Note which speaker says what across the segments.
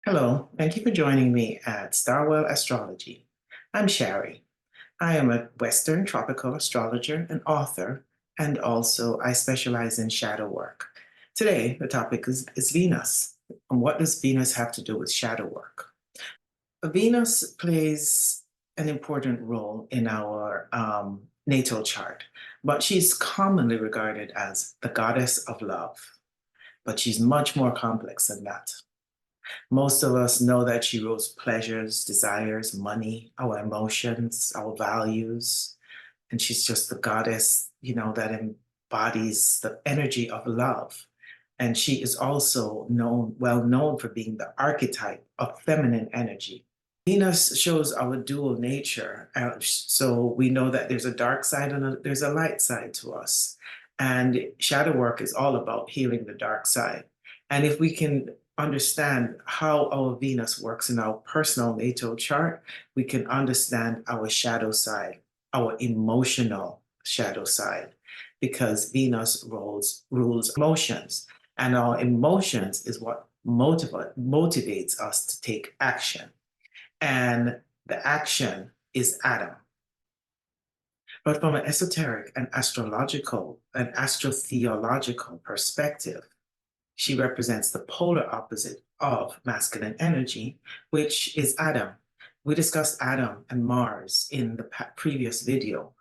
Speaker 1: Hello, thank you for joining me at Starwell Astrology. I'm Shari. I am a Western tropical astrologer and author, and also I specialize in shadow work. Today, the topic is Venus. And what does Venus have to do with shadow work? Venus plays an important role in our natal chart, but she's commonly regarded as the goddess of love. But she's much more complex than that. Most of us know that she rules pleasures, desires, money, our emotions, our values. And she's just the goddess, that embodies the energy of love. And she is also well known for being the archetype of feminine energy. Venus shows our dual nature. So we know that there's a dark side and there's a light side to us. And shadow work is all about healing the dark side. And if we can understand how our Venus works in our personal natal chart, we can understand our shadow side, our emotional shadow side, because Venus rules emotions. And our emotions is what motivates us to take action. And the action is Adam. But from an esoteric and astrological and astrotheological perspective, she represents the polar opposite of masculine energy, which is Adam. We discussed Adam and Mars in the previous video,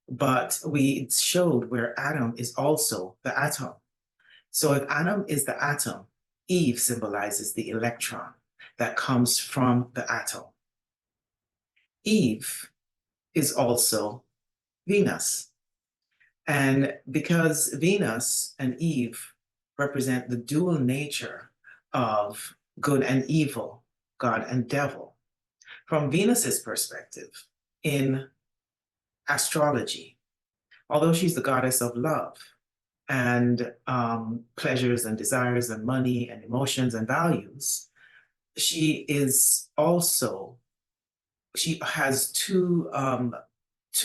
Speaker 1: but we showed where Adam is also the atom. So if Adam is the atom, Eve symbolizes the electron that comes from the atom. Eve is also Venus. And because Venus and Eve represent the dual nature of good and evil, God and devil, from Venus's perspective in astrology, although she's the goddess of love and pleasures and desires and money and emotions and values, she has two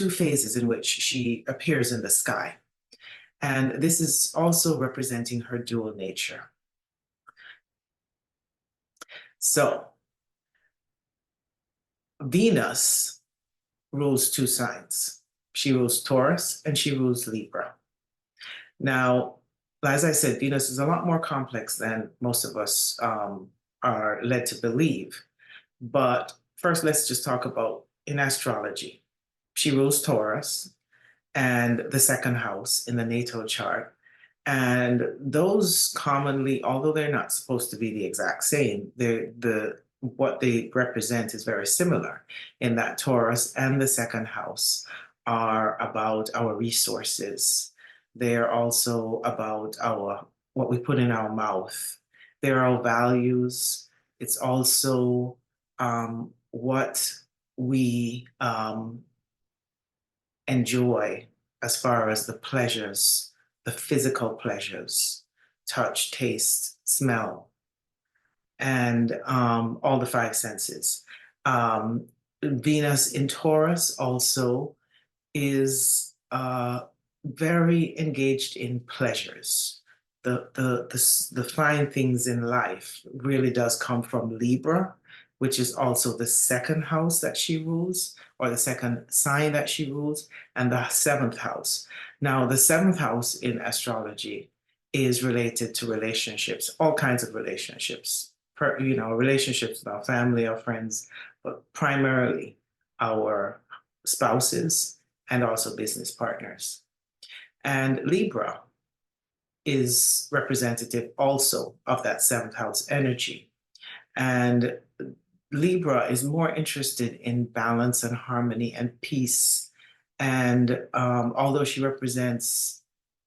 Speaker 1: phases in which she appears in the sky. And this is also representing her dual nature. So Venus rules two signs. She rules Taurus and she rules Libra. Now, as I said, Venus is a lot more complex than most of us are led to believe. But first, let's just talk about in astrology. She rules Taurus and the second house in the natal chart. And those commonly, although they're not supposed to be the exact same, what they represent is very similar in that Taurus and the second house are about our resources. They're also about what we put in our mouth. They're our values. It's also what we enjoy as far as the pleasures, the physical pleasures, touch, taste, smell, and all the five senses. Venus in Taurus also is very engaged in pleasures. The fine things in life really does come from Libra, which is also the second house that she rules, or the second sign that she rules, and the seventh house. Now, the seventh house in astrology is related to relationships, all kinds of relationships, relationships with our family, our friends, but primarily our spouses and also business partners. And Libra is representative also of that seventh house energy. And Libra is more interested in balance and harmony and peace. And although she represents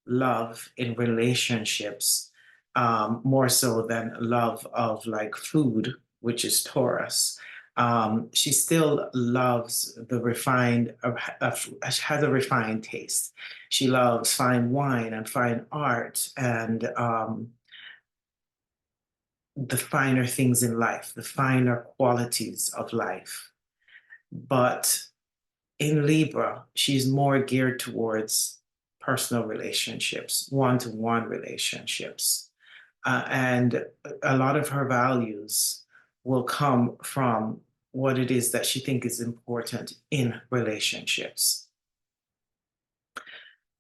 Speaker 1: love in relationships, more so than love of like food, which is Taurus, she still loves the refined, has a refined taste. She loves fine wine and fine art and the finer things in life, the finer qualities of life. But in Libra, she's more geared towards personal relationships, one-to-one relationships. And a lot of her values will come from what it is that she thinks is important in relationships.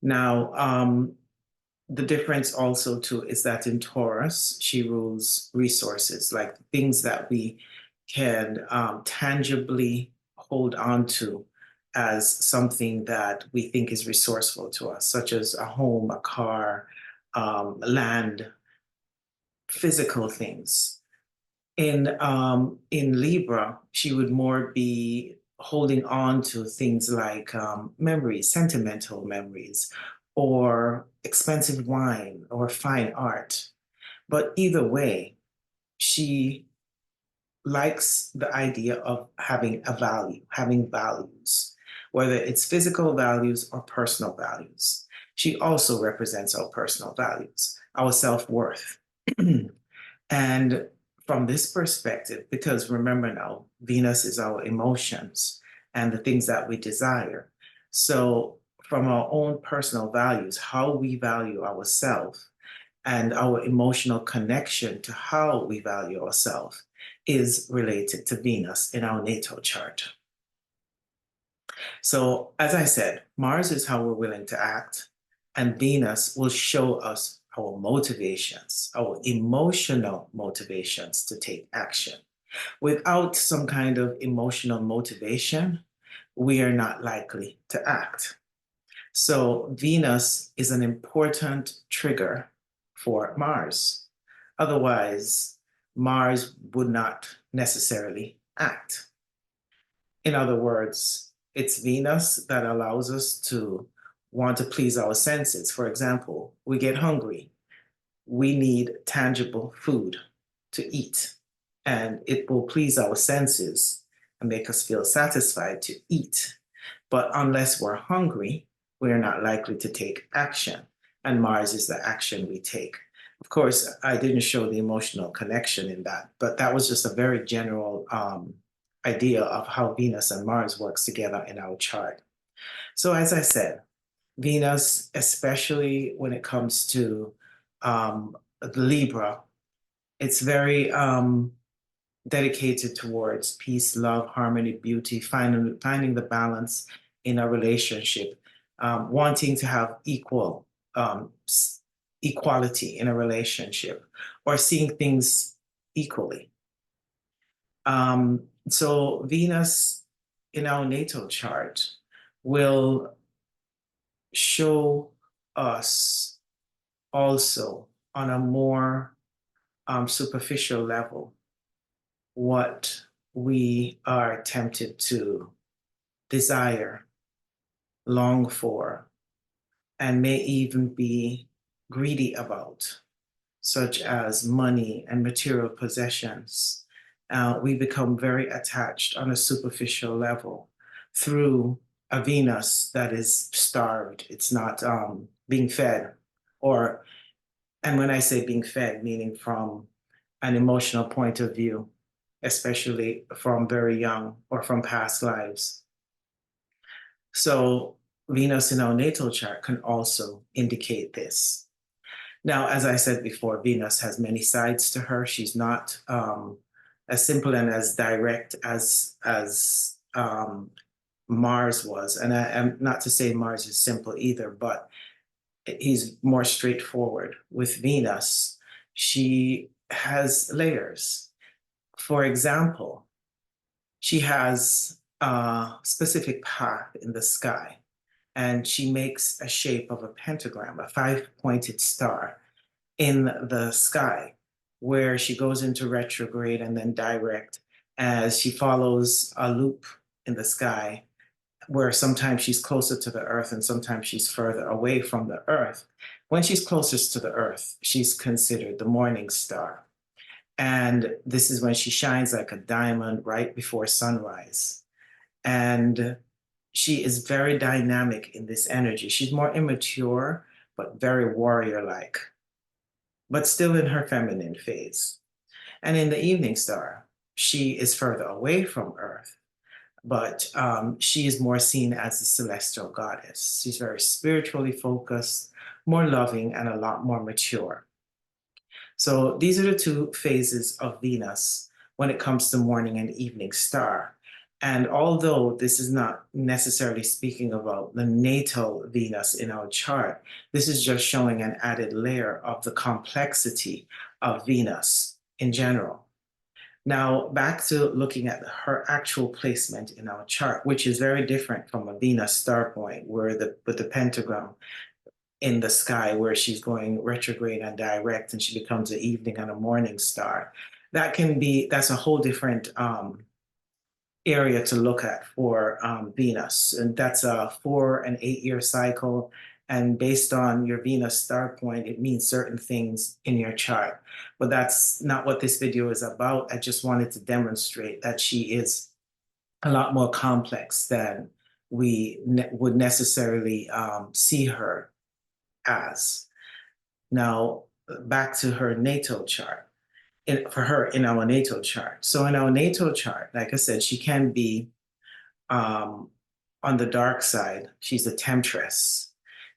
Speaker 1: Now, the difference also too is that in Taurus, she rules resources, like things that we can tangibly hold on to as something that we think is resourceful to us, such as a home, a car, land, physical things. In Libra, she would more be holding on to things like memories, sentimental memories, or expensive wine or fine art. But either way, she likes the idea of having a value, having values, whether it's physical values or personal values. She also represents our personal values, our self-worth. And from this perspective, because remember now, Venus is our emotions and the things that we desire. So, from our own personal values, how we value ourselves and our emotional connection to how we value ourselves is related to Venus in our natal chart. So, as I said, Mars is how we're willing to act, and Venus will show us our motivations, our emotional motivations to take action. Without some kind of emotional motivation, we are not likely to act. So, Venus is an important trigger for Mars. Otherwise, Mars would not necessarily act. In other words, it's Venus that allows us to want to please our senses. For example, we get hungry. We need tangible food to eat, and it will please our senses and make us feel satisfied to eat. But unless we're hungry, we're not likely to take action. And Mars is the action we take. Of course, I didn't show the emotional connection in that, but that was just a very general idea of how Venus and Mars works together in our chart. So as I said, Venus, especially when it comes to Libra, it's very dedicated towards peace, love, harmony, beauty, finding the balance in a relationship, wanting to have equality in a relationship, or seeing things equally. So Venus in our natal chart will show us also on a more superficial level what we are tempted to desire, long for, and may even be greedy about, such as money and material possessions. We become very attached on a superficial level through a Venus that is starved. It's not being fed, or, and when I say being fed, meaning from an emotional point of view, especially from very young or from past lives. So Venus in our natal chart can also indicate this. Now, as I said before, Venus has many sides to her. She's not as simple and as direct as Mars was. And I am not to say Mars is simple either, but he's more straightforward. With Venus, she has layers. For example, she has a specific path in the sky, and she makes a shape of a pentagram, a five-pointed star in the sky, where she goes into retrograde and then direct as she follows a loop in the sky, where sometimes she's closer to the earth and sometimes she's further away from the earth. When she's closest to the earth, she's considered the morning star. And this is when she shines like a diamond right before sunrise. And she is very dynamic in this energy. She's more immature, but very warrior-like, but still in her feminine phase. And in the evening star, she is further away from Earth, but she is more seen as a celestial goddess. She's very spiritually focused, more loving, and a lot more mature. So these are the two phases of Venus. when it comes to morning and evening star. And although this is not necessarily speaking about the natal Venus in our chart, this is just showing an added layer of the complexity of Venus in general. Now, back to looking at her actual placement in our chart, which is very different from a Venus star point, where with the pentagram in the sky, where she's going retrograde and direct, and she becomes an evening and a morning star. That's a whole different area to look at for Venus, and that's a 4 and 8 year cycle. And based on your Venus star point, it means certain things in your chart. But that's not what this video is about. I just wanted to demonstrate that she is a lot more complex than we would necessarily see her as. Now, back to her natal chart. For her in our natal chart. So in our natal chart, like I said, she can be on the dark side. She's a temptress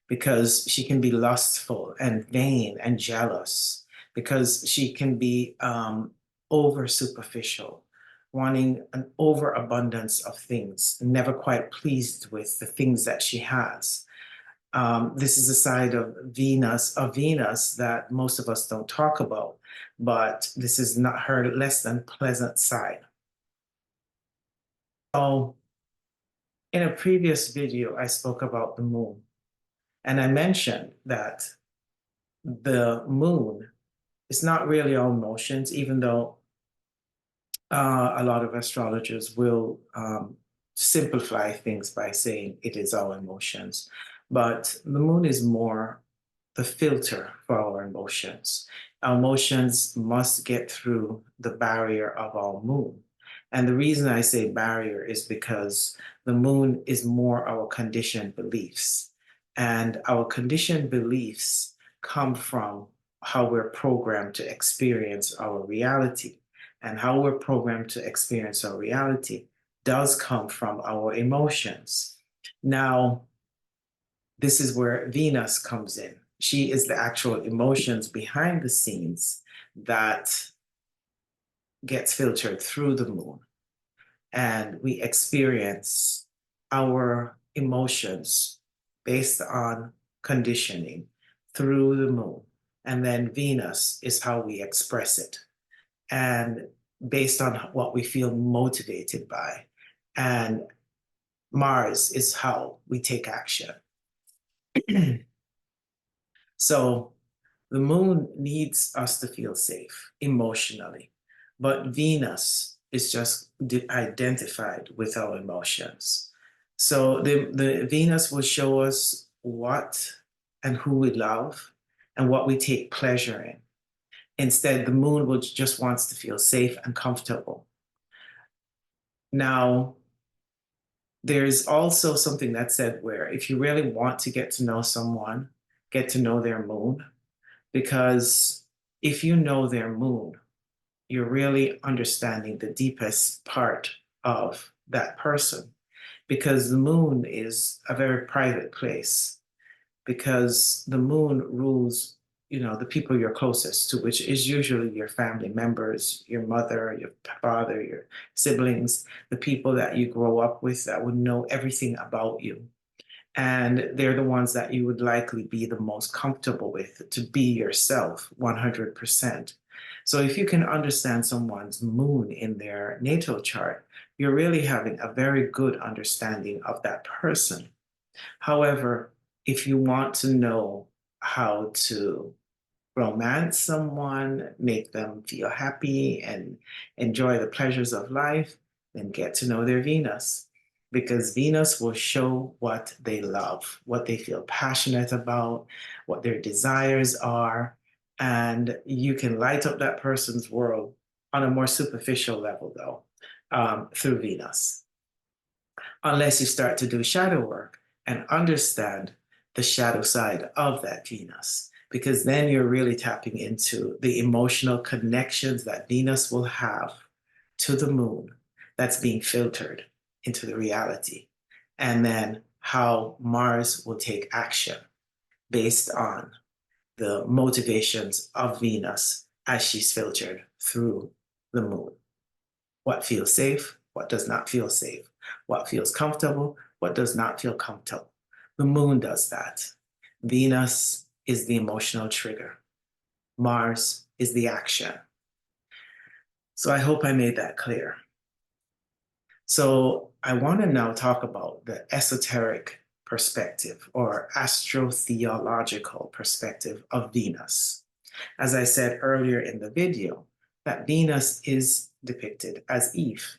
Speaker 1: because she can be lustful and vain and jealous, because she can be over superficial, wanting an overabundance of things, never quite pleased with the things that she has. This is a side of Venus that most of us don't talk about, but this is not her less than pleasant side. So in a previous video, I spoke about the moon, and I mentioned that the moon is not really our emotions, even though a lot of astrologers will simplify things by saying it is our emotions. But the moon is more the filter for our emotions. Our emotions must get through the barrier of our moon. And the reason I say barrier is because the moon is more our conditioned beliefs. And our conditioned beliefs come from how we're programmed to experience our reality. And how we're programmed to experience our reality does come from our emotions. Now, this is where Venus comes in. She is the actual emotions behind the scenes that gets filtered through the moon. And we experience our emotions based on conditioning through the moon. And then Venus is how we express it, and based on what we feel motivated by. And Mars is how we take action. So the moon needs us to feel safe emotionally, but Venus is just identified with our emotions. So the Venus will show us what and who we love and what we take pleasure in. Instead, the moon will just wants to feel safe and comfortable. Now, there's also something that said where if you really want to get to know someone, get to know their moon, because if you know their moon, you're really understanding the deepest part of that person, because the moon is a very private place, because the moon rules, the people you're closest to, which is usually your family members, your mother, your father, your siblings, the people that you grow up with that would know everything about you. And they're the ones that you would likely be the most comfortable with to be yourself 100%. So if you can understand someone's moon in their natal chart, you're really having a very good understanding of that person. However, if you want to know how to romance someone, make them feel happy and enjoy the pleasures of life, then get to know their Venus. Because Venus will show what they love, what they feel passionate about, what their desires are, and you can light up that person's world on a more superficial level, though, through Venus. Unless you start to do shadow work and understand the shadow side of that Venus, because then you're really tapping into the emotional connections that Venus will have to the moon that's being filtered into the reality. And then how Mars will take action based on the motivations of Venus as she's filtered through the moon. What feels safe, what does not feel safe, what feels comfortable, what does not feel comfortable. The moon does that. Venus is the emotional trigger. Mars is the action. So I hope I made that clear. So I want to now talk about the esoteric perspective or astrotheological perspective of Venus. As I said earlier in the video, that Venus is depicted as Eve.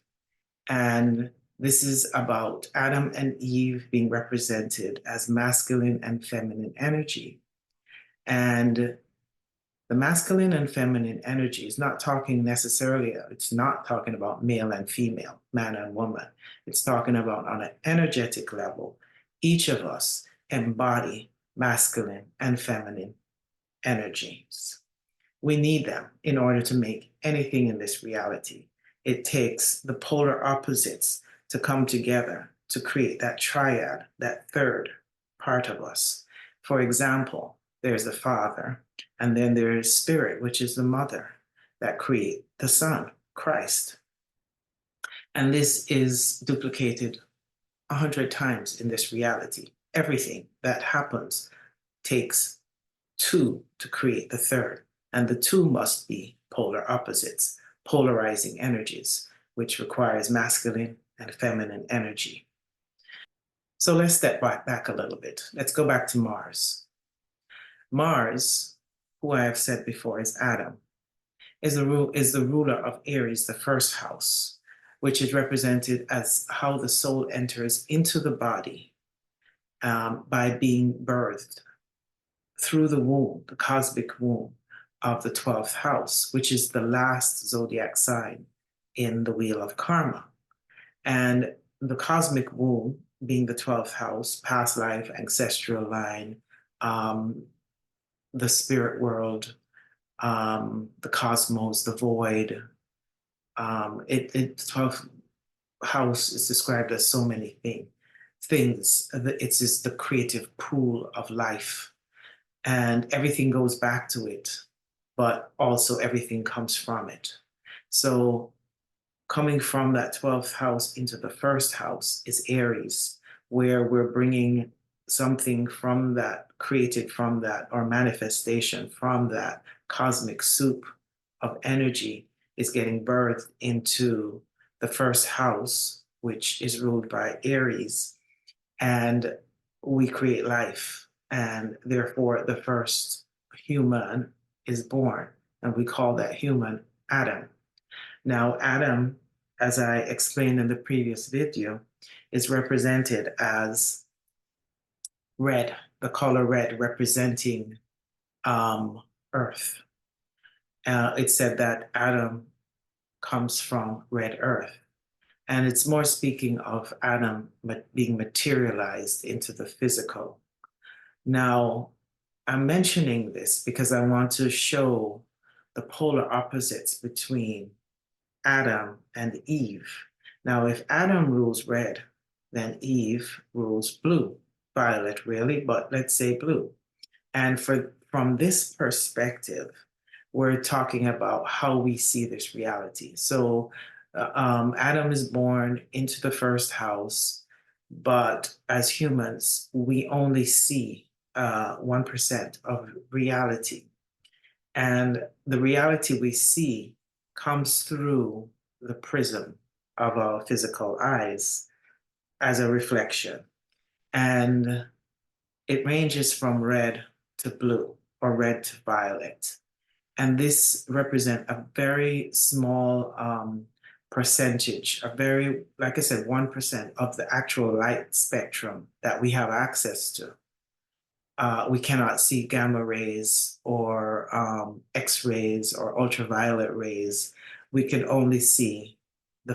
Speaker 1: And this is about Adam and Eve being represented as masculine and feminine energy. And the masculine and feminine energy is not talking necessarily, it's not talking about male and female, man and woman. It's talking about on an energetic level, each of us embody masculine and feminine energies. We need them in order to make anything in this reality. It takes the polar opposites to come together to create that triad, that third part of us. For example, there's the father, and then there's spirit, which is the mother that create the son, Christ. And this is duplicated 100 times in this reality. Everything that happens takes two to create the third, and the two must be polar opposites, polarizing energies, which requires masculine and feminine energy. So let's step back a little bit. Let's go back to Mars. Mars, who I have said before is Adam, is the ruler of Aries, the first house, which is represented as how the soul enters into the body by being birthed through the womb, the cosmic womb of the 12th house, which is the last zodiac sign in the wheel of karma. And the cosmic womb being the 12th house, past life, ancestral line, the spirit world, the cosmos, the void. The 12th house is described as so many things. It's just the creative pool of life. And everything goes back to it, but also everything comes from it. So coming from that 12th house into the first house is Aries, where we're bringing something from that, created from that, or manifestation from that cosmic soup of energy is getting birthed into the first house, which is ruled by Aries. And we create life. And therefore, the first human is born. And we call that human Adam. Now, Adam, as I explained in the previous video, is represented as red, the color red representing earth. It said that Adam comes from red earth. And it's more speaking of Adam being materialized into the physical. Now, I'm mentioning this because I want to show the polar opposites between Adam and Eve. Now, if Adam rules red, then Eve rules blue, violet really, but let's say blue. And from this perspective, we're talking about how we see this reality. So Adam is born into the first house, but as humans, we only see 1% of reality. And the reality we see comes through the prism of our physical eyes as a reflection. And it ranges from red to blue or red to violet. And this represents a very small percentage, a very, like I said, 1% of the actual light spectrum that we have access to. We cannot see gamma rays or X-rays or ultraviolet rays. We can only see the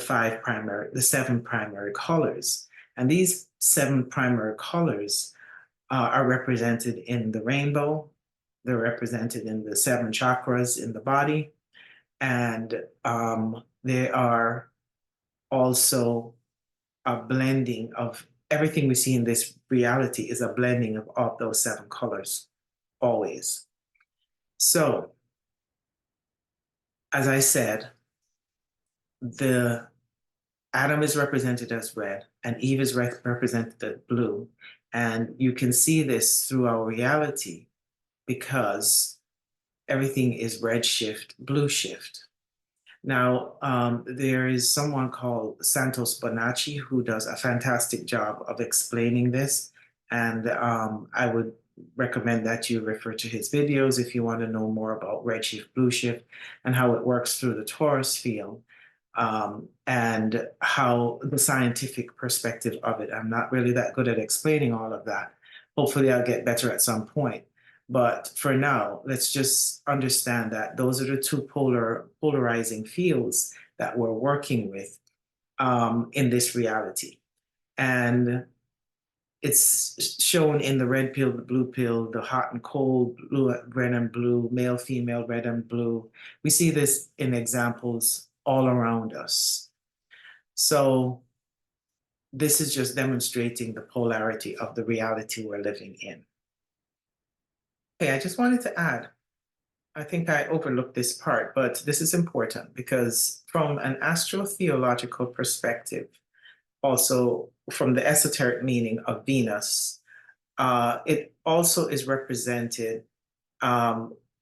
Speaker 1: seven primary colors. And these seven primary colors are represented in the rainbow. They're represented in the seven chakras in the body. And they are also a blending of everything we see in this reality is a blending of all those seven colors, always. So, as I said, the Adam is represented as red and Eve is represented as blue. And you can see this through our reality because everything is red shift, blue shift. Now, there is someone called Santos Bonacci who does a fantastic job of explaining this. And I would recommend that you refer to his videos if you want to know more about redshift, blue shift, and how it works through the Taurus field, and how the scientific perspective of it. I'm not really that good at explaining all of that. Hopefully, I'll get better at some point. But for now, let's just understand that those are the two polarizing fields that we're working with in this reality. And it's shown in the red pill, the blue pill, the hot and cold, blue, red and blue, male, female, red and blue. We see this in examples all around us. So this is just demonstrating the polarity of the reality we're living in. Okay, I just wanted to add, I think I overlooked this part, but this is important because from an astrotheological perspective, also from the esoteric meaning of Venus, it also is represented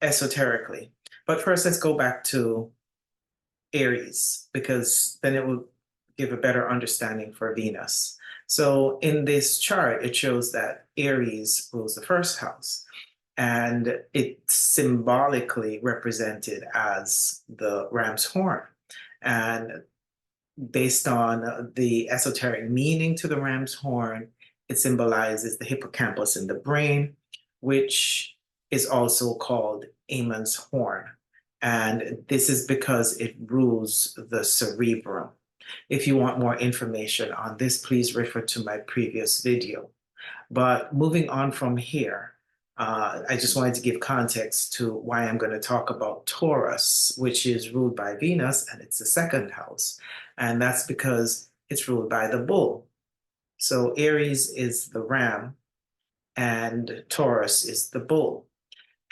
Speaker 1: esoterically. But first, let's go back to Aries, because then it will give a better understanding for Venus. So in this chart, it shows that Aries rules the first house, and it's symbolically represented as the ram's horn. And based on the esoteric meaning to the ram's horn, it symbolizes the hippocampus in the brain, which is also called Amon's horn. And this is because it rules the cerebrum. If you want more information on this, please refer to my previous video. But moving on from here, I just wanted to give context to why I'm going to talk about Taurus, which is ruled by Venus, and it's the second house. And that's because it's ruled by the bull. So Aries is the ram, and Taurus is the bull.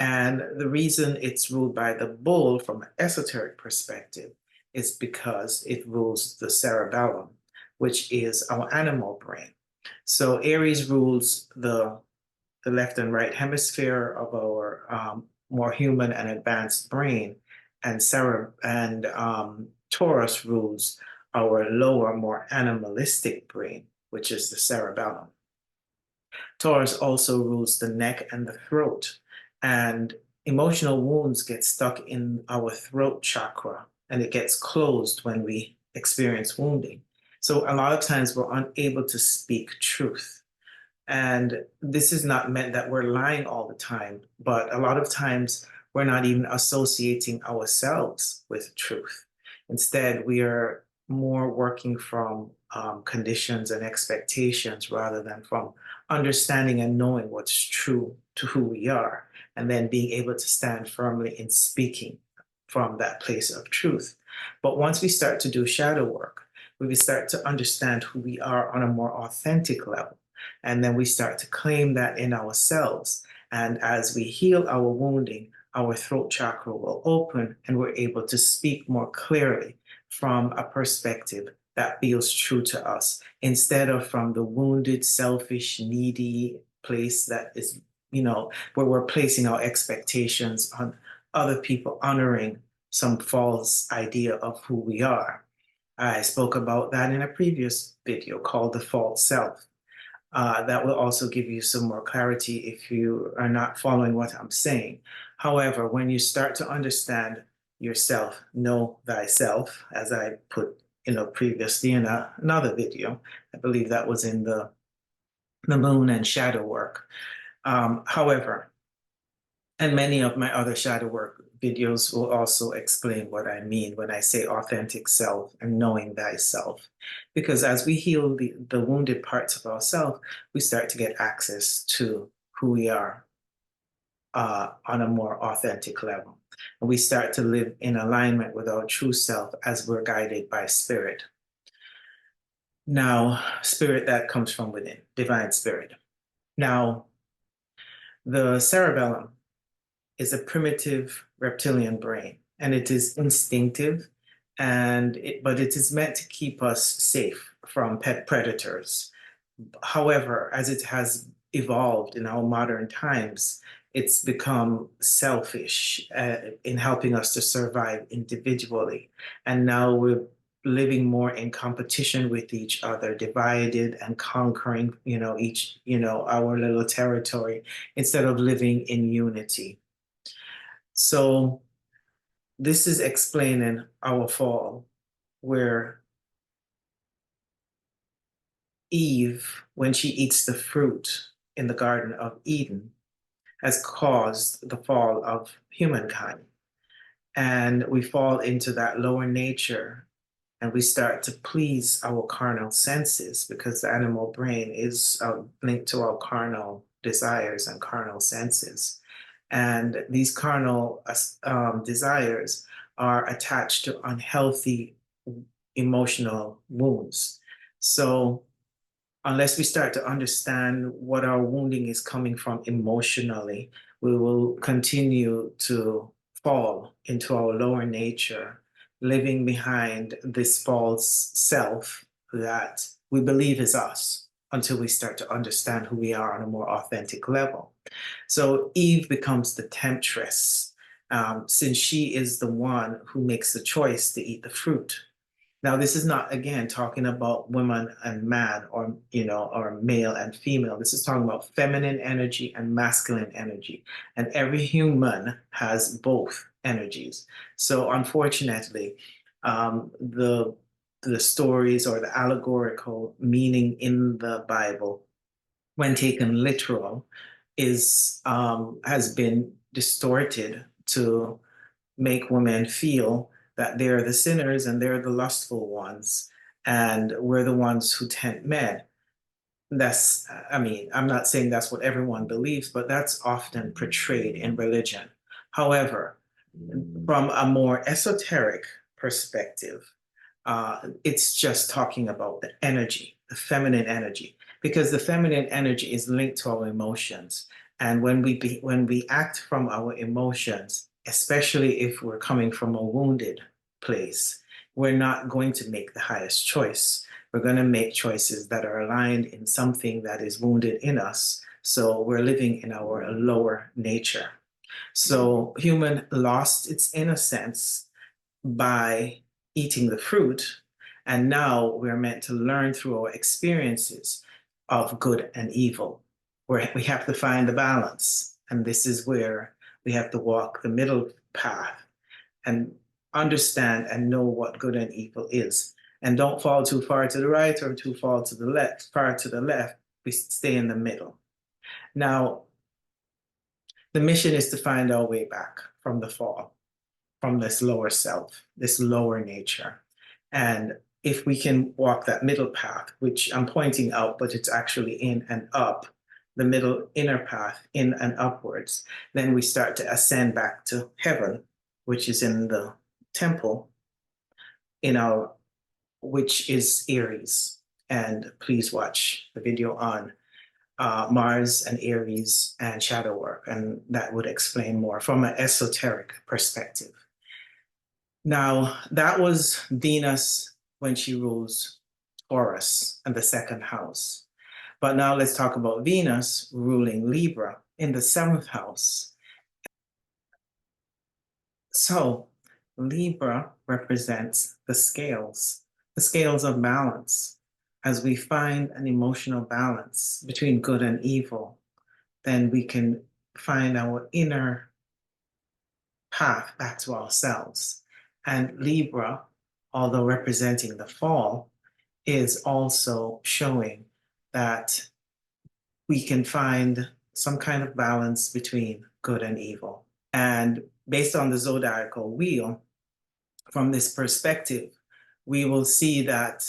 Speaker 1: And the reason it's ruled by the bull from an esoteric perspective is because it rules the cerebellum, which is our animal brain. So Aries rules the left and right hemisphere of our more human and advanced brain, and Taurus rules our lower, more animalistic brain, which is the cerebellum. Taurus also rules the neck and the throat, and emotional wounds get stuck in our throat chakra, and it gets closed when we experience wounding. So a lot of times we're unable to speak truth. And this is not meant that we're lying all the time, but a lot of times we're not even associating ourselves with truth. Instead, we are more working from conditions and expectations rather than from understanding and knowing what's true to who we are, and then being able to stand firmly in speaking from that place of truth. But once we start to do shadow work, we start to understand who we are on a more authentic level. And then we start to claim that in ourselves. And as we heal our wounding, our throat chakra will open and we're able to speak more clearly from a perspective that feels true to us instead of from the wounded, selfish, needy place that is, where we're placing our expectations on other people, honoring some false idea of who we are. I spoke about that in a previous video called The False Self. That will also give you some more clarity if you are not following what I'm saying. However, when you start to understand yourself, know thyself, as I put previously in another video, I believe that was in the moon and shadow work. However, and many of my other shadow work videos will also explain what I mean when I say authentic self and knowing thyself. Because as we heal the wounded parts of ourselves, we start to get access to who we are on a more authentic level. And we start to live in alignment with our true self as we're guided by spirit. Now, spirit that comes from within, divine spirit. Now, the cerebellum is a primitive reptilian brain, and it is instinctive but it is meant to keep us safe from pet predators. However, as it has evolved in our modern times, it's become selfish in helping us to survive individually. And now we're living more in competition with each other, divided and conquering, our little territory instead of living in unity. So this is explaining our fall, where Eve, when she eats the fruit in the Garden of Eden, has caused the fall of humankind. And we fall into that lower nature and we start to please our carnal senses because the animal brain is linked to our carnal desires and carnal senses. And these carnal desires are attached to unhealthy emotional wounds. So unless we start to understand what our wounding is coming from emotionally, we will continue to fall into our lower nature, living behind this false self that we believe is us until we start to understand who we are on a more authentic level. So Eve becomes the temptress, since she is the one who makes the choice to eat the fruit. Now, this is not, again, talking about woman and man or male and female. This is talking about feminine energy and masculine energy. And every human has both energies. So unfortunately, the stories or the allegorical meaning in the Bible, when taken literal, has been distorted to make women feel that they're the sinners and they're the lustful ones, and we're the ones who tempt men. I'm not saying that's what everyone believes, but that's often portrayed in religion. However, from a more esoteric perspective, it's just talking about the energy, the feminine energy, because the feminine energy is linked to our emotions. And when we act from our emotions, especially if we're coming from a wounded place, we're not going to make the highest choice. We're going to make choices that are aligned in something that is wounded in us. So we're living in our lower nature. So human lost its innocence by eating the fruit. And now we're meant to learn through our experiences of good and evil, where we have to find the balance. And this is where we have to walk the middle path and understand and know what good and evil is. And don't fall too far to the right or too far to the left. We stay in the middle. Now, the mission is to find our way back from the fall, from this lower self, this lower nature. And if we can walk that middle path, which I'm pointing out, but it's actually in and up, the middle inner path, in and upwards, then we start to ascend back to heaven, which is in the temple, which is Aries. And please watch the video on Mars and Aries and shadow work, and that would explain more from an esoteric perspective. Now, that was Venus when she rules Taurus and the second house. But now let's talk about Venus ruling Libra in the seventh house. So Libra represents the scales of balance. As we find an emotional balance between good and evil, then we can find our inner path back to ourselves. And Libra, although representing the fall, is also showing that we can find some kind of balance between good and evil. And based on the zodiacal wheel, from this perspective, we will see that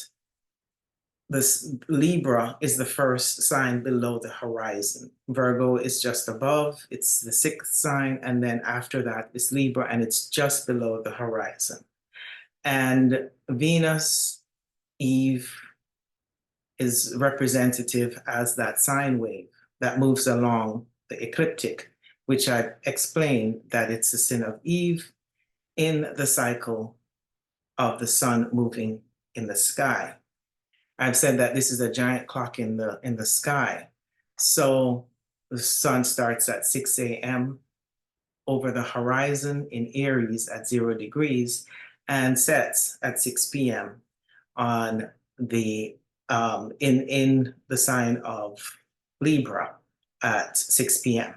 Speaker 1: this Libra is the first sign below the horizon. Virgo is just above, it's the sixth sign, and then after that is Libra, and it's just below the horizon. And Venus, Eve, is representative as that sine wave that moves along the ecliptic, which I explained that it's the sin of Eve in the cycle of the sun moving in the sky. I've said that this is a giant clock in the sky. So the sun starts at 6 a.m. over the horizon in Aries at 0 degrees and sets at 6 p.m. on the in the sign of Libra at 6 p.m.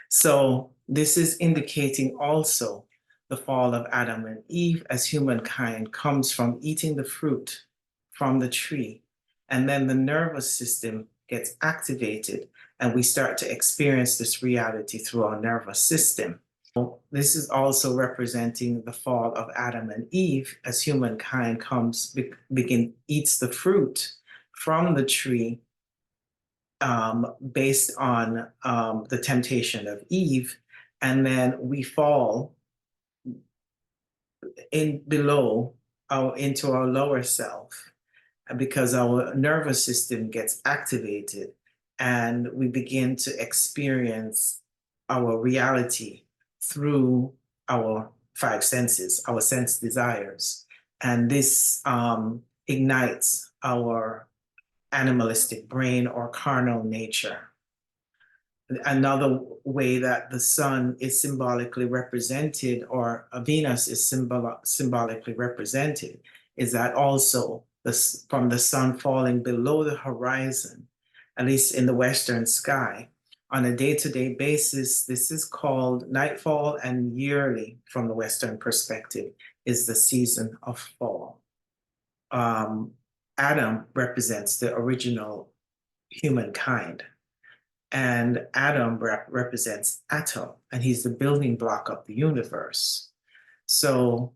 Speaker 1: So this is indicating also the fall of Adam and Eve as humankind comes from eating the fruit from the tree. And then the nervous system gets activated and we start to experience this reality through our nervous system. This is also representing the fall of Adam and Eve as humankind eats the fruit from the tree based on the temptation of Eve, and then we fall into our lower self because our nervous system gets activated and we begin to experience our reality through our five senses, our sense desires. And this ignites our animalistic brain or carnal nature. Another way that the sun is symbolically represented, or Venus is symbolically represented, is that also from the sun falling below the horizon, at least in the western sky, on a day-to-day basis, this is called nightfall, and yearly, from the Western perspective, is the season of fall. Adam represents the original humankind. And Adam represents atom, and he's the building block of the universe. So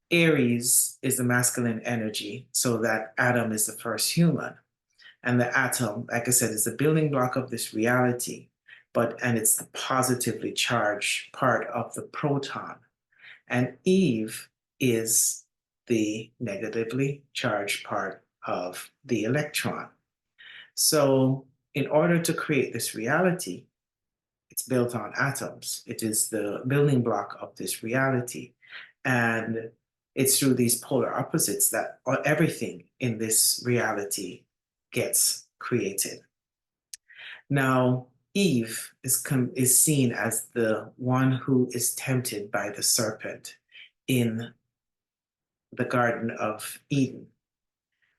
Speaker 1: Aries is the masculine energy, so that Adam is the first human. And the atom, like I said, is the building block of this reality, and it's the positively charged part of the proton. And Eve is the negatively charged part of the electron. So in order to create this reality, it's built on atoms. It is the building block of this reality. And it's through these polar opposites that everything in this reality gets created. Now, Eve is seen as the one who is tempted by the serpent in the Garden of Eden.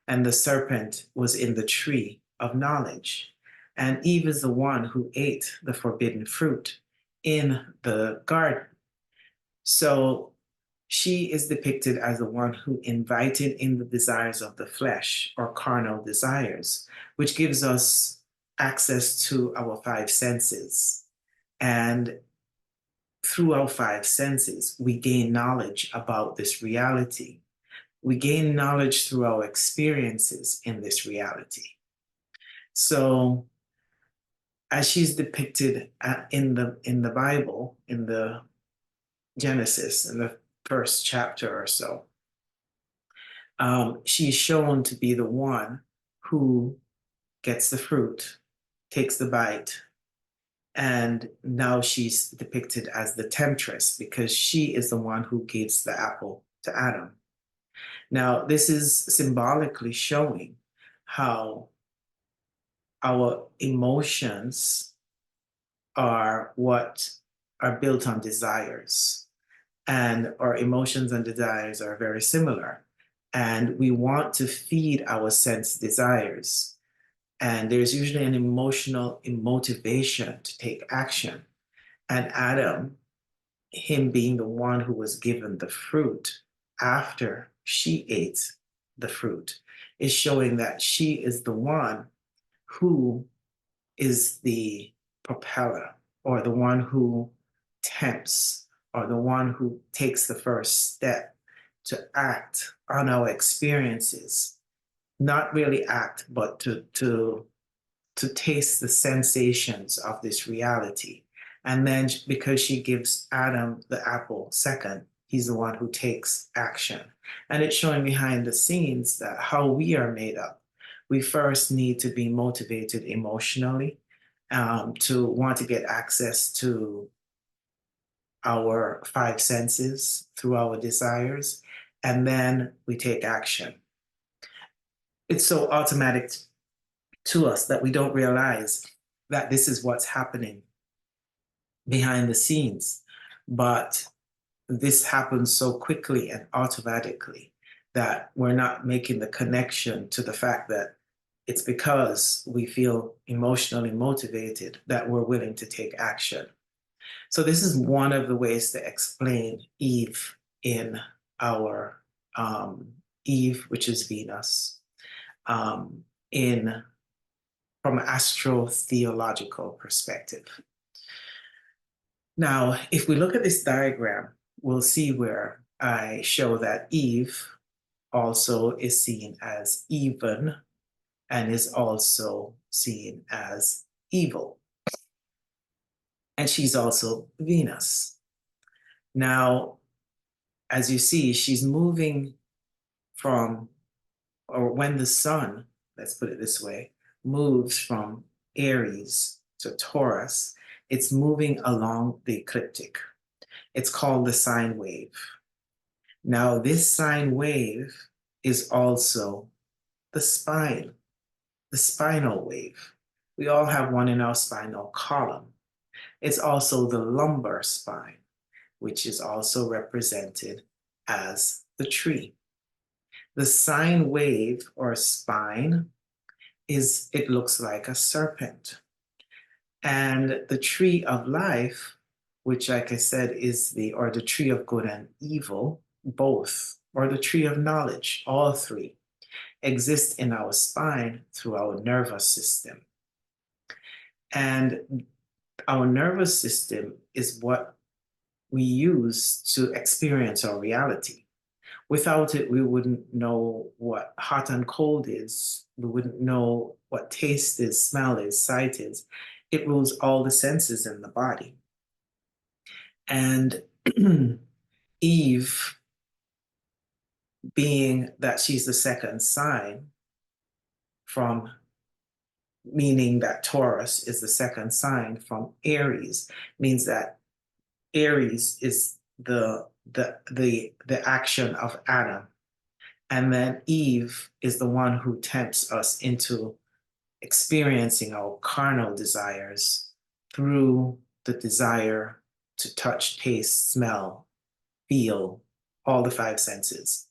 Speaker 1: And the serpent was in the tree of knowledge. And Eve is the one who ate the forbidden fruit in the garden. So she is depicted as the one who invited in the desires of the flesh, or carnal desires, which gives us access to our five senses. And through our five senses, we gain knowledge about this reality. We gain knowledge through our experiences in this reality. So as she's depicted in the Bible, in the Genesis, in the first chapter or so, she's shown to be the one who gets the fruit, takes the bite, and now she's depicted as the temptress because she is the one who gives the apple to Adam. Now, this is symbolically showing how our emotions are what are built on desires, and our emotions and desires are very similar. And we want to feed our sense desires. And there's usually an emotional motivation to take action. And Adam, him being the one who was given the fruit after she ate the fruit, is showing that she is the one who is the propeller, or the one who tempts, or the one who takes the first step to act on our experiences. Not really act, but to taste the sensations of this reality. And then because she gives Adam the apple second, he's the one who takes action. And it's showing behind the scenes that how we are made up. We first need to be motivated emotionally, to want to get access to our five senses through our desires. and then we take action. It's so automatic to us that we don't realize that this is what's happening behind the scenes. But this happens so quickly and automatically that we're not making the connection to the fact that it's because we feel emotionally motivated that we're willing to take action. So this is one of the ways to explain Eve in our Eve, which is Venus, in from an astrotheological perspective. Now, if we look at this diagram, we'll see where I show that Eve also is seen as even and is also seen as evil. And she's also Venus. Now, as you see, she's moving from, or when the sun, let's put it this way, moves from Aries to Taurus, it's moving along the ecliptic. It's called the sine wave. Now, this sine wave is also the spine, the spinal wave. We all have one in our spinal column. It's also the lumbar spine, which is also represented as the tree. The sine wave or spine it looks like a serpent. And the tree of life, which, like I said, is the tree of good and evil, both, or the tree of knowledge, all three, exist in our spine through our nervous system. And our nervous system is what we use to experience our reality. Without it, we wouldn't know what hot and cold is. We wouldn't know what taste is, smell is, sight is. It rules all the senses in the body. And Eve, being that she's the second sign from, meaning that Taurus is the second sign from Aries, means that Aries is the action of Adam. And then Eve is the one who tempts us into experiencing our carnal desires through the desire to touch, taste, smell, feel, all the five senses.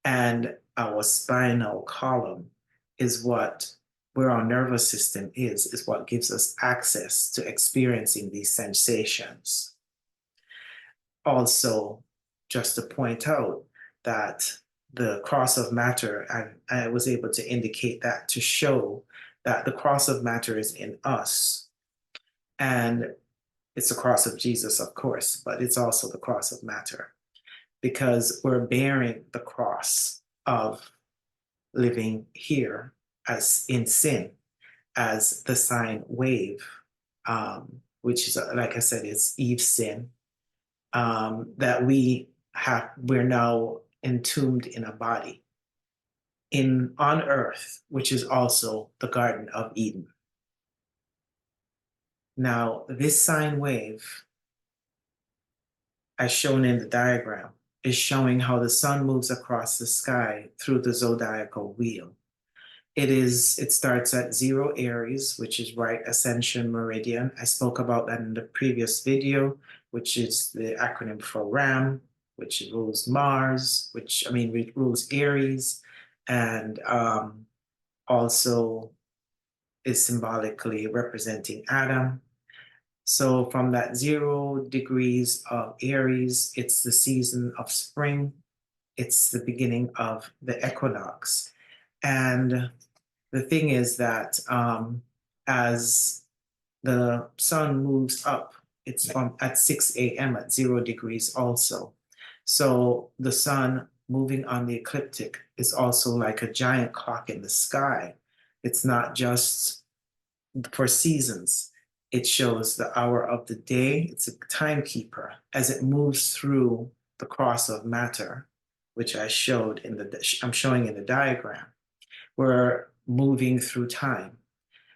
Speaker 1: And our spinal column is where our nervous system is what gives us access to experiencing these sensations. Also, just to point out that the cross of matter, I was able to indicate that to show that the cross of matter is in us. And it's the cross of Jesus, of course, but it's also the cross of matter because we're bearing the cross of living here as in sin, as the sine wave, which is, like I said, is Eve's sin, that we're now entombed in a body on earth, which is also the Garden of Eden. Now, this sine wave, as shown in the diagram, is showing how the sun moves across the sky through the zodiacal wheel. It starts at 0 Aries, which is right ascension meridian. I spoke about that in the previous video, which is the acronym for RAM, which rules Mars, rules Aries, and also is symbolically representing Adam. So from that 0 degrees of Aries, it's the season of spring. It's the beginning of the equinox. And the thing is that as the sun moves up, it's at 6 a.m. at 0 degrees also. So the sun moving on the ecliptic is also like a giant clock in the sky. It's not just for seasons. It shows the hour of the day. It's a timekeeper as it moves through the cross of matter, which I'm showing in the diagram. We're moving through time.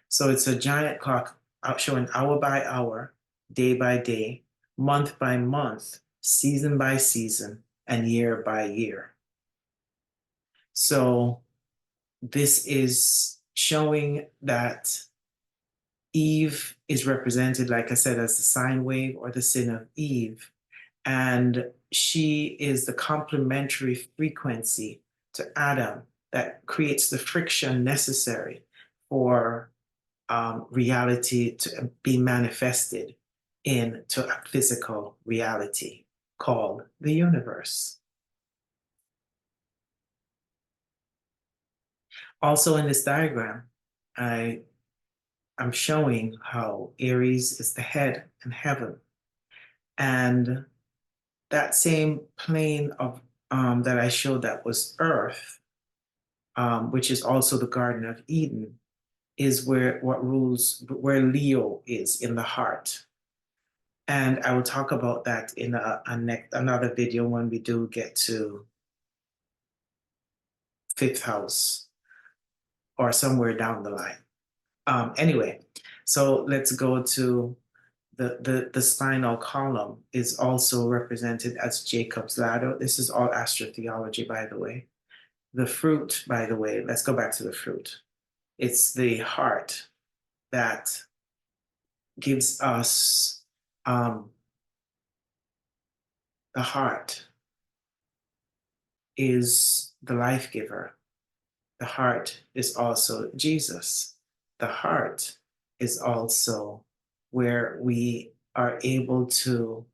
Speaker 1: So it's a giant clock showing hour by hour, day by day, month by month, season by season, and year by year. So this is showing that Eve is represented, like I said, as the sine wave or the sin of Eve. And she is the complementary frequency to Adam that creates the friction necessary for reality to be manifested into a physical reality called the universe. Also in this diagram, I'm showing how Aries is the head in heaven. And that same plane of that I showed that was Earth, which is also the Garden of Eden, is where Leo is in the heart. And I will talk about that in another video when we do get to fifth house or somewhere down the line. Anyway, so let's go to the spinal column is also represented as Jacob's ladder. This is all astrotheology, by the way. The fruit, by the way, let's go back to the fruit. It's the heart that gives us the heart is the life giver. The heart is also Jesus. The heart is also where we are able to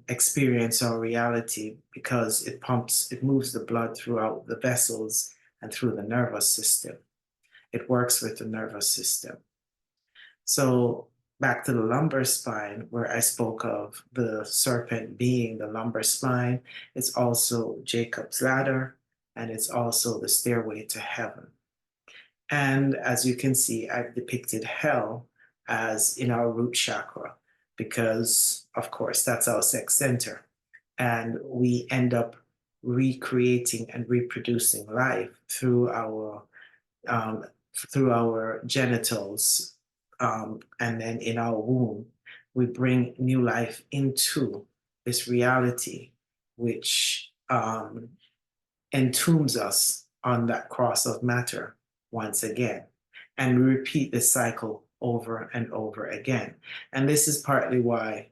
Speaker 1: experience our reality because it moves the blood throughout the vessels and through the nervous system. It works with the nervous system. So back to the lumbar spine, where I spoke of the serpent being the lumbar spine, it's also Jacob's ladder, and it's also the stairway to heaven. And as you can see, I've depicted hell as in our root chakra, because of course that's our sex center. And we end up recreating and reproducing life um, through our genitals, and then in our womb, we bring new life into this reality, which entombs us on that cross of matter once again. And we repeat this cycle over and over again. And this is partly why,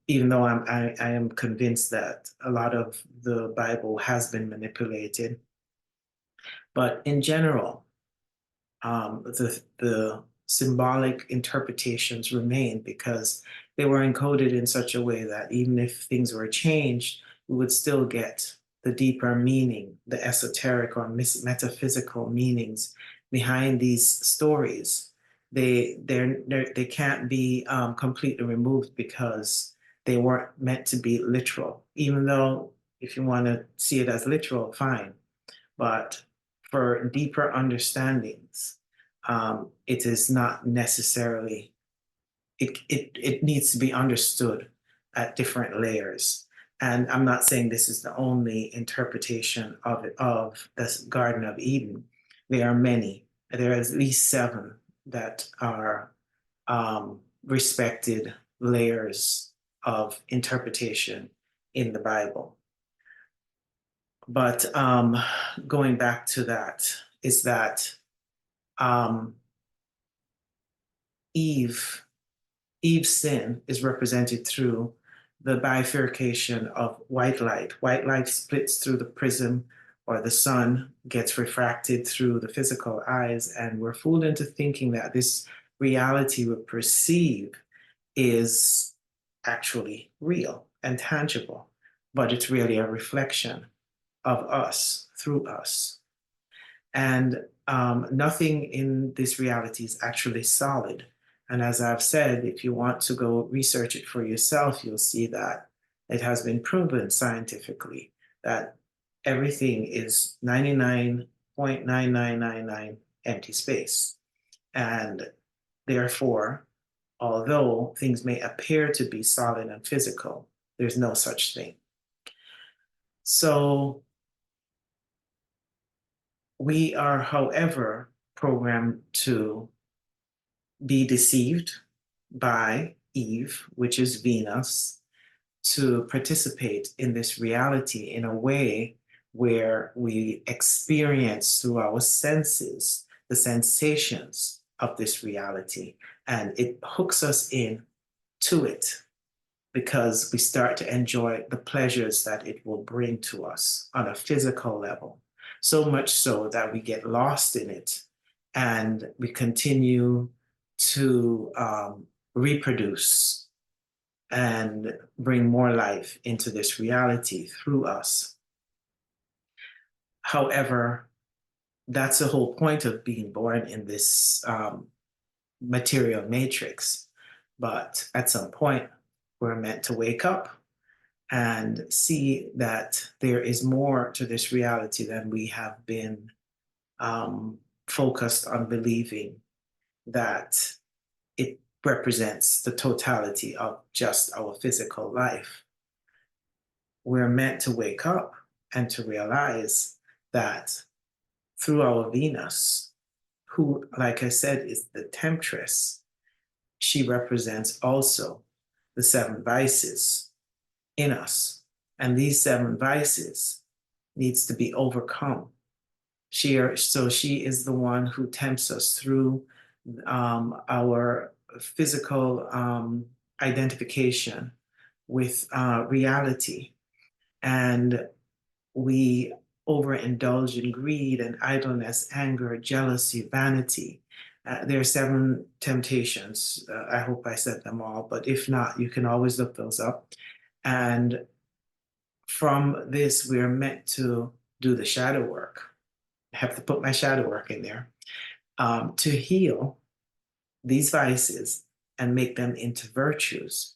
Speaker 1: even though I am convinced that a lot of the Bible has been manipulated, but in general, the symbolic interpretations remain because they were encoded in such a way that even if things were changed, we would still get the deeper meaning, the esoteric or metaphysical meanings behind these stories. They can't be completely removed because they weren't meant to be literal, even though if you want to see it as literal, fine. But for deeper understandings, it is not necessarily, it needs to be understood at different layers. And I'm not saying this is the only interpretation of it, of this Garden of Eden. There are many. There are at least 7 that are respected layers of interpretation in the Bible. But going back to that, is that um, Eve's sin is represented through the bifurcation of white light. White light splits through the prism, or the sun gets refracted through the physical eyes, and we're fooled into thinking that this reality we perceive is actually real and tangible, but it's really a reflection of us through us. And nothing in this reality is actually solid. And as I've said, if you want to go research it for yourself, you'll see that it has been proven scientifically that everything is 99.9999 empty space. And therefore, although things may appear to be solid and physical, there's no such thing. So we are, however, programmed to be deceived by Eve, which is Venus, to participate in this reality in a way where we experience through our senses the sensations of this reality, and it hooks us in to it because we start to enjoy the pleasures that it will bring to us on a physical level, so much so that we get lost in it and we continue to reproduce and bring more life into this reality through us. However, that's the whole point of being born in this material matrix. But at some point, we're meant to wake up and see that there is more to this reality than we have been focused on believing, that it represents the totality of just our physical life. We're meant to wake up and to realize that through our Venus, who, like I said, is the temptress, she represents also the seven vices in us. And these seven vices needs to be overcome. So she is the one who tempts us through our physical identification with reality. And we overindulge in greed and idleness, anger, jealousy, vanity. There are seven temptations. I hope I said them all, but if not, you can always look those up. And from this, we're meant to do the shadow work. I have to put my shadow work in there to heal these vices and make them into virtues.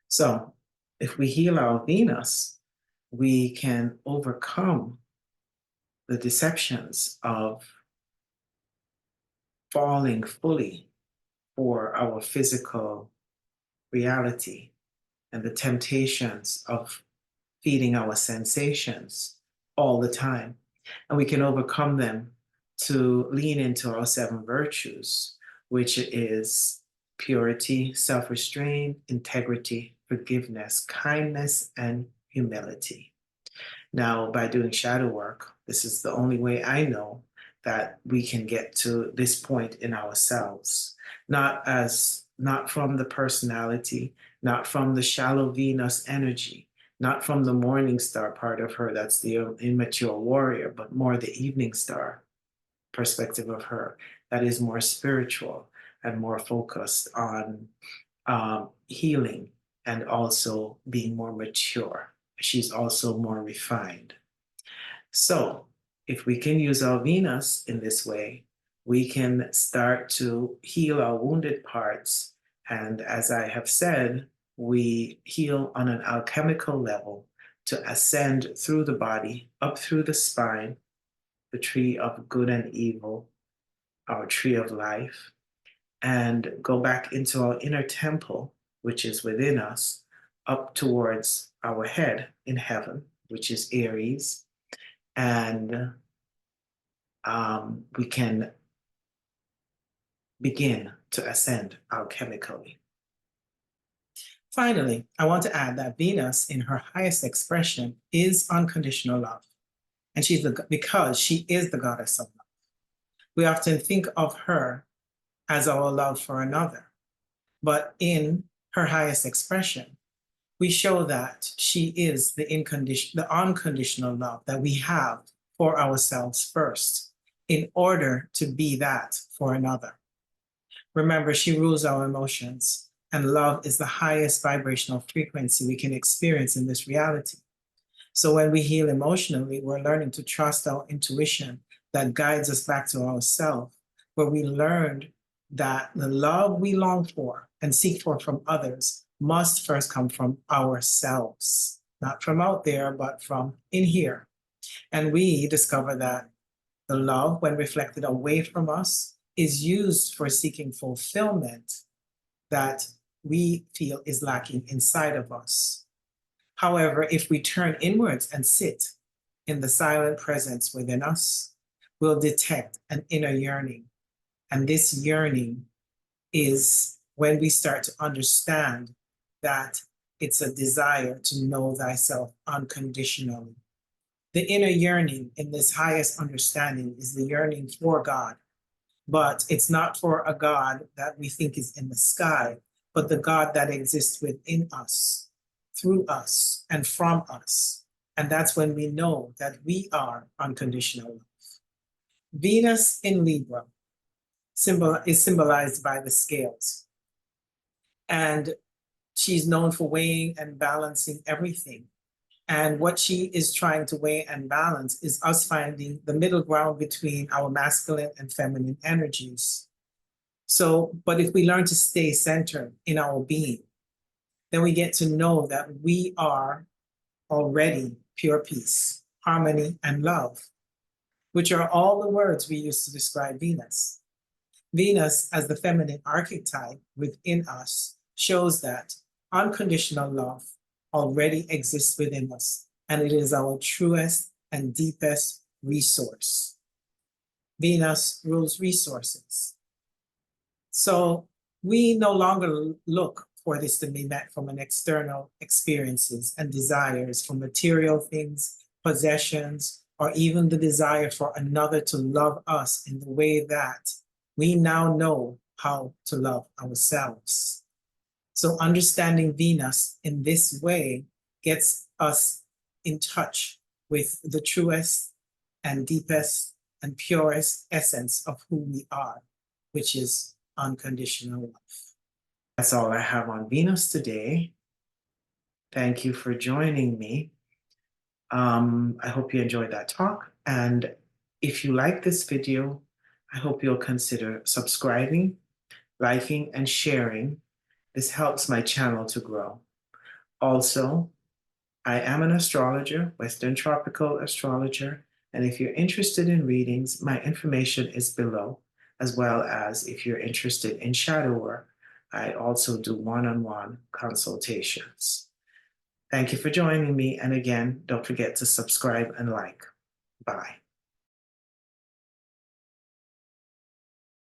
Speaker 1: So if we heal our Venus, we can overcome the deceptions of falling fully for our physical reality and the temptations of feeding our sensations all the time. And we can overcome them to lean into our seven virtues, which is purity, self-restraint, integrity, forgiveness, kindness, and humility. Now, by doing shadow work, this is the only way I know that we can get to this point in ourselves, not from the personality, not from the shallow Venus energy, not from the morning star part of her, that's the immature warrior, but more the evening star perspective of her that is more spiritual and more focused on healing and also being more mature. She's also more refined. So if we can use our Venus in this way, we can start to heal our wounded parts. And as I have said, we heal on an alchemical level to ascend through the body, up through the spine, the tree of good and evil, our tree of life, and go back into our inner temple, which is within us, up towards our head in heaven, which is Aries. And we can begin to ascend alchemically. Finally, I want to add that Venus, in her highest expression, is unconditional love. And because she is the goddess of love. We often think of her as our love for another. But in her highest expression, we show that she is the unconditional love that we have for ourselves first, in order to be that for another. Remember, she rules our emotions, and love is the highest vibrational frequency we can experience in this reality. So when we heal emotionally, we're learning to trust our intuition that guides us back to ourselves, where we learned that the love we long for and seek for from others must first come from ourselves, not from out there, but from in here. And we discover that the love, when reflected away from us, is used for seeking fulfillment that we feel is lacking inside of us. However, if we turn inwards and sit in the silent presence within us, we'll detect an inner yearning. And this yearning is when we start to understand that it's a desire to know thyself unconditionally.
Speaker 2: The inner yearning in this highest understanding is the yearning for God. But it's not for a God that we think is in the sky, but the God that exists within us, through us, and from us. And that's when we know that we are unconditional love. Venus in Libra is symbolized by the scales. And she's known for weighing and balancing everything. And what she is trying to weigh and balance is us finding the middle ground between our masculine and feminine energies. So, but if we learn to stay centered in our being, then we get to know that we are already pure peace, harmony, and love, which are all the words we use to describe Venus. Venus, as the feminine archetype within us, shows that unconditional love already exists within us, and it is our truest and deepest resource. Venus rules resources. So we no longer look for this to be met from an external experiences and desires for material things, possessions, or even the desire for another to love us in the way that we now know how to love ourselves. So understanding Venus in this way gets us in touch with the truest and deepest and purest essence of who we are, which is unconditional love.
Speaker 1: That's all I have on Venus today. Thank you for joining me. I hope you enjoyed that talk. And if you like this video, I hope you'll consider subscribing, liking, and sharing. This helps my channel to grow. Also, I am an astrologer, Western tropical astrologer, and if you're interested in readings, my information is below, as well as if you're interested in shadow work, I also do one-on-one consultations. Thank you for joining me, and again, don't forget to subscribe and like. Bye.